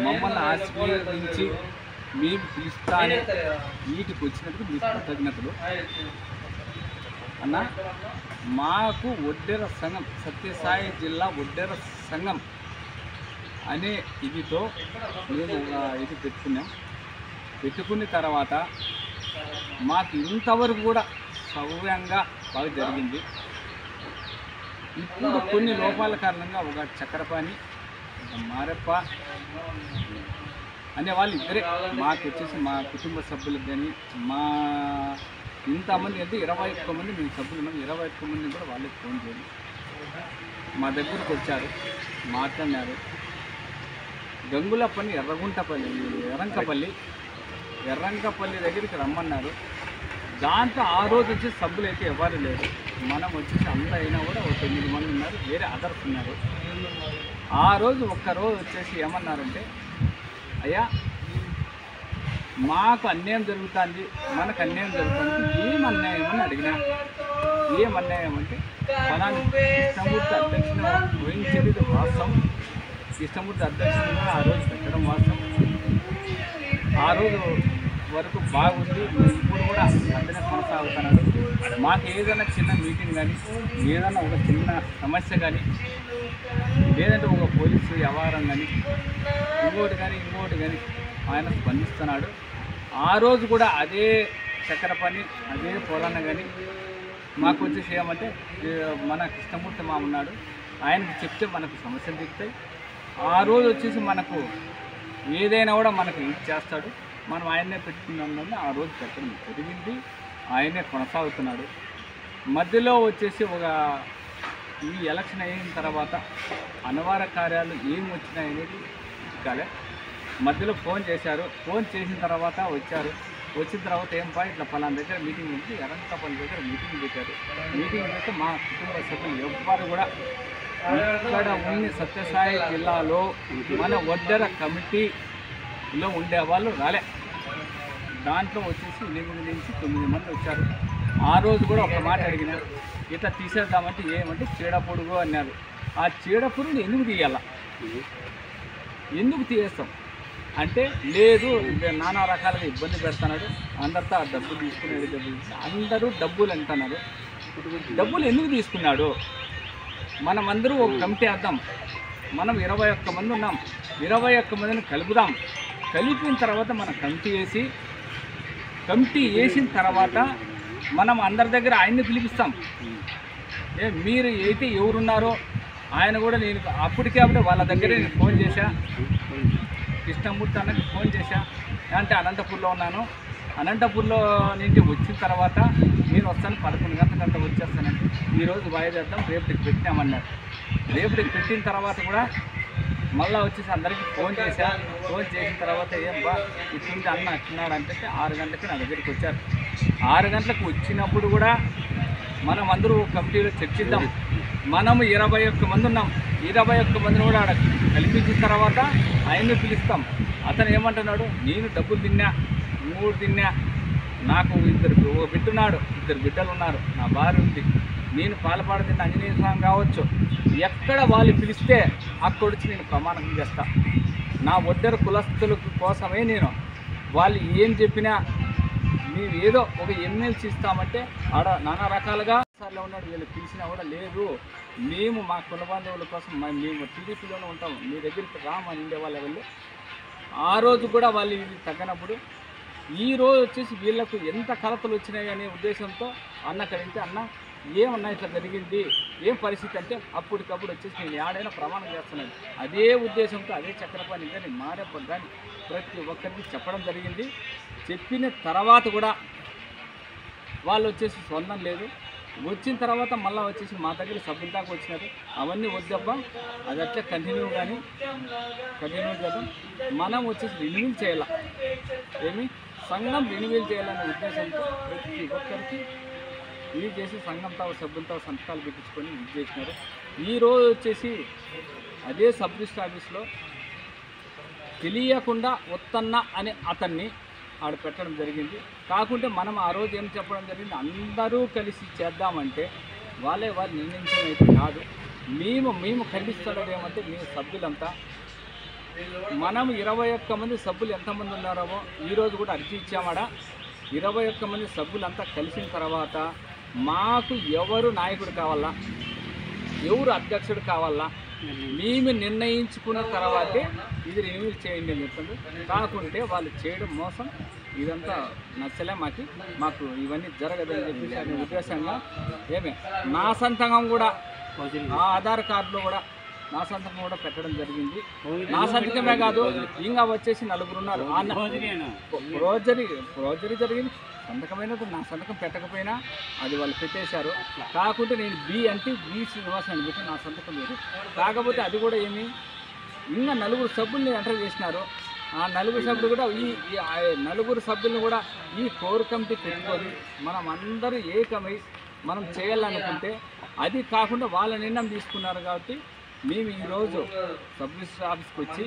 మమ్మల్ని ఆశీర్వదించి మేము పిలుస్తానే వీటికి వచ్చినందుకు మీకు కృతజ్ఞతలు అన్న. మాకు ఒడ్డెర సంఘం, సత్యసాయి జిల్లా ఒడ్డెర సంఘం అనే ఇదితో మేము ఇది పెట్టుకున్న తర్వాత మాకు ఇంతవరకు కూడా సౌర్యంగా బాగా జరిగింది. ఇప్పుడు కొన్ని లోపాల కారణంగా ఒక చక్రపాణి, ఒక మారెప్ప అనే వాళ్ళు ఇద్దరే మాకు వచ్చేసి మా కుటుంబ సభ్యులకు కానీ మా ఇంతమంది అంటే 21 మంది మేము సభ్యులు ఉన్నాం. 21 మంది కూడా వాళ్ళకి ఫోన్ చేయాలి, మా దగ్గరకు వచ్చారు, మాట్లాడినారు. గంగులపల్లి ఎర్రంకపల్లి దగ్గరికి రమ్మన్నారు. దాంట్లో ఆ రోజు వచ్చి సభ్యులు అయితే ఎవరు లేరు. మనం వచ్చేసి అంత అయినా కూడా ఒక 9 మంది ఉన్నారు, వేరే అదర్స్ ఉన్నారు. ఆ రోజు ఒక్కరోజు వచ్చేసి ఏమన్నారంటే, అయ్యా మాకు అన్యాయం జరుగుతుంది, మనకు అన్యాయం జరుగుతుంది, ఏం అన్యాయం అని అడిగినా. ఏం అన్యాయం అంటే ఫలాని కృష్ణమూర్తి అధ్యక్షుడు వహించేది వాస్తవం, కృష్ణమూర్తి అధ్యక్షుడుగా ఆ రోజు పెట్టడం వాస్తవం. ఆ రోజు వరకు బాగుంది, ఇప్పుడు కూడా అతనే కొనసాగుతున్నాడు. మాకు ఏదైనా చిన్న మీటింగ్ కానీ, ఏదైనా ఒక చిన్న సమస్య కానీ, లేదంటే ఒక పోలీసు వ్యవహారం కానీ, ఇంకోటి కానీ ఆయన స్పందిస్తున్నాడు. ఆ రోజు కూడా అదే చక్కెర పని, అదే పోలన్న కానీ మాకు వచ్చేసి ఏమంటే, మన కృష్ణమూర్తి మా ఉన్నాడు, ఆయనకు చెప్తే మనకు సమస్యలు దిగుతాయి. ఆ రోజు వచ్చేసి మనకు ఏదైనా కూడా మనకు ఇది చేస్తాడు, మనం ఆయన్నే పెట్టుకున్నామని ఆ రోజు పెట్టడం జరిగింది. ఆయనే కొనసాగుతున్నాడు. మధ్యలో వచ్చేసి ఈ ఎలక్షన్ అయిన తర్వాత అనివార్య కార్యాలు ఏం వచ్చినాయనేది కాలే. మధ్యలో ఫోన్ చేశారు, ఫోన్ చేసిన తర్వాత వచ్చారు. వచ్చిన తర్వాత ఏం ఇట్లా పలానా దగ్గర మీటింగ్ ఉంది, ఎర్రంకపల్లి దగ్గర మీటింగ్ పెట్టారు. మీటింగ్ పెడితే మా కుటుంబ సభ్యులు ఎవ్వరు కూడా ఇక్కడ ఉన్న సత్యసాయి జిల్లాలో మన ఒడ్డెర కమిటీలో ఉండేవాళ్ళు రాలే. దాంట్లో వచ్చేసి 8 నుంచి 9 మంది వచ్చారు. ఆ రోజు కూడా ఒక మాట అడిగిన, ఇట్లా తీసేద్దామంటే ఏమంటే చీడపుడుగు అన్నారు. ఆ చీడపురుగుని ఎందుకు తీయాలా, ఎందుకు తీయేస్తాం అంటే, లేదు నానా రకాలుగా ఇబ్బంది పెడుతున్నాడు, అందరితో ఆ డబ్బులు తీసుకునేది, అందరూ డబ్బులు అంటున్నారు. డబ్బులు ఎందుకు తీసుకున్నాడు? మనమందరూ ఒక కమిటీ వేద్దాం. మనం 21 మంది ఉన్నాం, 21 మందిని కలుపుదాం. కలిపిన తర్వాత మనం కమిటీ వేసిన తర్వాత మనం అందరి దగ్గర ఆయన్ని పిలిపిస్తాం. మీరు అయితే ఎవరున్నారో ఆయన కూడా నేను అప్పటికే వాళ్ళ దగ్గరే నేను ఫోన్ చేశా, కృష్ణమూర్తి అన్నకి ఫోన్ చేశా. అంటే అనంతపూర్లో ఉన్నాను, అనంతపూర్లో నుంచి వచ్చిన తర్వాత నేను వస్తాను 11 గంటల వచ్చేస్తానంటే, ఈరోజు వాయిదేద్దాం, రేపటికి పెట్టామన్నారు. రేపటికి పెట్టిన తర్వాత కూడా మళ్ళీ వచ్చేసి అందరికీ ఫోన్ చేశా. ఫోన్ చేసిన తర్వాత ఏం ఇట్లుంటే అన్న వచ్చినాడు అంటే 6 గంటలకి నా దగ్గరికి వచ్చారు. 6 గంటలకు వచ్చినప్పుడు కూడా మనం అందరూ కమిటీలో చర్చిద్దాం. మనము 21 మంది ఉన్నాం, 21 మందిని కూడా ఆడ కల్పించిన తర్వాత ఆయన్ని పిలుస్తాం. అతను ఏమంటున్నాడు, నేను డబ్బులు తిన్నా, 3 తిన్నా, నాకు ఒక బిడ్డున్నాడు, 2 బిడ్డలు ఉన్నారు, నా భార్య ఉంది, నేను పాలపాడుతున్న ఆంజనేయ స్వామి కావచ్చు, ఎక్కడ వాళ్ళు పిలిస్తే అక్కడొచ్చి నేను ప్రమాణం చేస్తా. నా ఒడ్డెర కులస్తుల కోసమే నేను వాళ్ళు ఏం చెప్పినా మేము ఏదో ఒక ఎమ్మెల్సీ ఇస్తామంటే ఆడ నానా రకాలుగా సార్లు ఉన్నాడు, వీళ్ళు పిలిచినా కూడా లేదు, మేము మా కుల బాంధవుల కోసం మేము టీడీపీలోనే ఉంటాం, మీ దగ్గరికి రామని ఉండేవాళ్ళు వెళ్ళి. ఆ రోజు కూడా వాళ్ళు ఇది తగ్గనప్పుడు ఈ రోజు వచ్చేసి వీళ్ళకు ఎంత కలతలు వచ్చినాయి అనే ఉద్దేశంతో అన్న కలిగితే, అన్న ఏమన్నా ఇట్లా జరిగింది, ఏం పరిస్థితి అంటే అప్పటికప్పుడు వచ్చేసి నేను ఏడైనా ప్రమాణం చేస్తున్నాను. అదే ఉద్దేశంతో అదే చక్రపాణి కానీ మారెప్ప కానీ ప్రతి ఒక్కరికి చెప్పడం జరిగింది. చెప్పిన తర్వాత కూడా వాళ్ళు వచ్చేసి స్పందన లేదు. వచ్చిన తర్వాత మళ్ళీ వచ్చేసి మా దగ్గర సభ్యుల దాకా వచ్చినారు. అవన్నీ వద్దబ్బా, అది అట్లా కంటిన్యూ చేద్దాం. మనం వచ్చేసి రిన్యూవల్ చేయాల, సంఘం రిన్యూవల్ చేయాలనే ఉద్దేశంతో ప్రతి ఒక్కరికి ఇది చేసి సంఘంతో సభ్యులతో సంతకాలు పెట్టించుకొని ఇది చేసినారు. ఈరోజు వచ్చేసి అదే సబ్ రిజిస్టర్ ఆఫీస్లో తెలియకుండా వత్తన్న అని అతన్ని ఆడ పెట్టడం జరిగింది. కాకుంటే మనం ఆ రోజు ఏం చెప్పడం జరిగింది, అందరూ కలిసి చేద్దామంటే వాళ్ళు నిర్ణయించడం అయితే కాదు. మేము ఖండిస్తున్నది ఏమంటే, మీ సభ్యులంతా మనం 21 మంది సభ్యులు ఎంతమంది ఉన్నారో ఈరోజు కూడా అర్జీ ఇచ్చామాడ. 21 మంది సభ్యులంతా కలిసిన తర్వాత మాకు ఎవరు నాయకుడు కావాలా, ఎవరు అధ్యక్షుడు కావాలా మేము నిర్ణయించుకున్న తర్వాతే ఇది రిన్యూల్ చేయండి అని చెప్తుంది. కాకుంటే వాళ్ళు చేయడం మోసం, ఇదంతా నచ్చలే మాకు ఇవన్నీ జరగదని చెప్పేసి అనే ఉద్దేశంగా ఏమే నా సంతకం కూడా ఆ ఆధార్ కార్డులో కూడా నా సంతకం కూడా పెట్టడం జరిగింది. నా సంతకమే కాదు, ఇంకా వచ్చేసి 4 ఉన్నారు. రోజరీ జరిగింది. సంతకమైనది నా సంతకం పెట్టకపోయినా అది వాళ్ళు పెట్టేశారు. కాకుంటే నేను బి అంటే బి శ్రీనివాస్ అని పెట్టి నా సంతకం లేదు. కాకపోతే అది కూడా ఏమి ఇంకా 4 సభ్యుల్ని ఎంటర్ చేసినారు. ఆ 4 సభ్యులు కూడా ఈ 4 సభ్యులను కూడా ఈ కోర్ కమిటీ పెట్టుకొని మనం అందరూ ఏకమై మనం చేయాలనుకుంటే అది కాకుండా వాళ్ళ నిర్ణయం తీసుకున్నారు. కాబట్టి మేము ఈరోజు సబ్ రిజిస్టర్ ఆఫీస్కి వచ్చి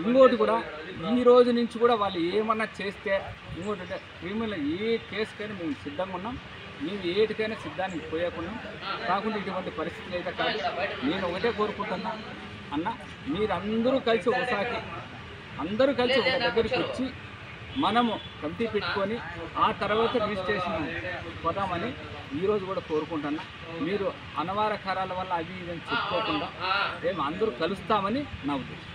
ఇంకోటి కూడా ఈ రోజు నుంచి కూడా వాళ్ళు ఏమన్నా చేస్తే ఇంకోటి అంటే క్రిమినల్ ఏ కేసుకైనా మేము సిద్ధంగా ఉన్నాం. మేము ఏటికైనా సిద్ధానికి పోయకున్నాం. కాకుండా ఇటువంటి పరిస్థితులు అయితే కాదు. నేను ఒకటే కోరుకుంటున్నా అన్న, మీరందరూ కలిసి ఒకసారి అందరూ కలిసి ఒక దగ్గరికి వచ్చి మనము కమిటీ పెట్టుకొని ఆ తర్వాత రిజిస్ట్రేషన్ పోదామని ఈరోజు కూడా కోరుకుంటున్నా. మీరు అనవారకారాల వల్ల అవి ఇదని చెప్పుకోకుండా మేము అందరూ కలుస్తామని నా ఉద్దేశం.